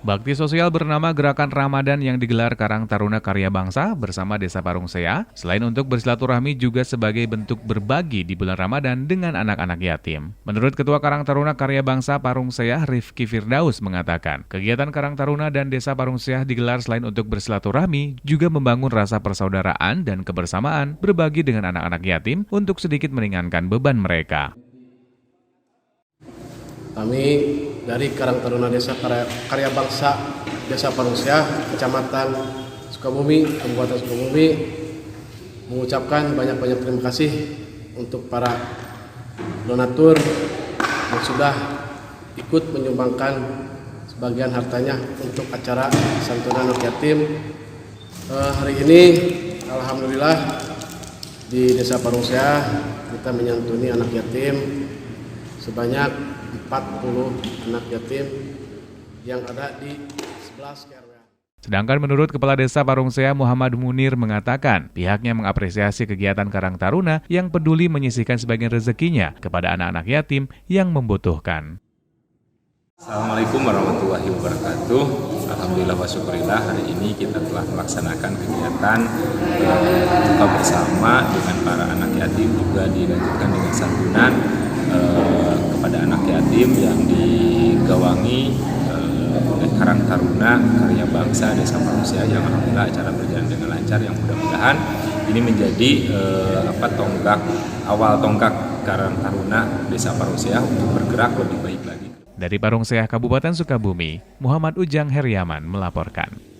Bakti sosial bernama Gerakan Ramadan yang digelar Karang Taruna Karya Bangsa bersama Desa Parungsea, selain untuk bersilaturahmi juga sebagai bentuk berbagi di bulan Ramadan dengan anak-anak yatim. Menurut Ketua Karang Taruna Karya Bangsa Parungsea, Rifki Firdaus mengatakan, kegiatan Karang Taruna dan Desa Parungsea digelar selain untuk bersilaturahmi, juga membangun rasa persaudaraan dan kebersamaan, berbagi dengan anak-anak yatim untuk sedikit meringankan beban mereka. Kami dari Karang Taruna Desa Karya Bangsa Desa Parungsea, Kecamatan Sukabumi, Kabupaten Sukabumi, mengucapkan banyak-banyak terima kasih untuk para donatur yang sudah ikut menyumbangkan sebagian hartanya untuk acara santunan anak yatim. Hari ini alhamdulillah di Desa Parungsea kita menyantuni anak yatim sebanyak 40 anak yatim yang ada di 11 KRW. Sedangkan menurut Kepala Desa Parungsea Muhammad Munir mengatakan pihaknya mengapresiasi kegiatan Karang Taruna yang peduli menyisihkan sebagian rezekinya kepada anak-anak yatim yang membutuhkan. Assalamualaikum warahmatullahi wabarakatuh. Alhamdulillah wa syukurillah, hari ini kita telah melaksanakan kegiatan buka bersama dengan para anak yatim, juga dilanjutkan dengan santunan kepada anak yatim yang digawangi oleh Karang Taruna Karya Bangsa Desa Parungsea, yang alhamdulillah acara berjalan dengan lancar, yang mudah-mudahan ini menjadi awal tonggak Karang Taruna Desa Parungsea untuk bergerak lebih baik lagi. Dari Parungsea, Kabupaten Sukabumi, Muhammad Ujang Heriaman melaporkan.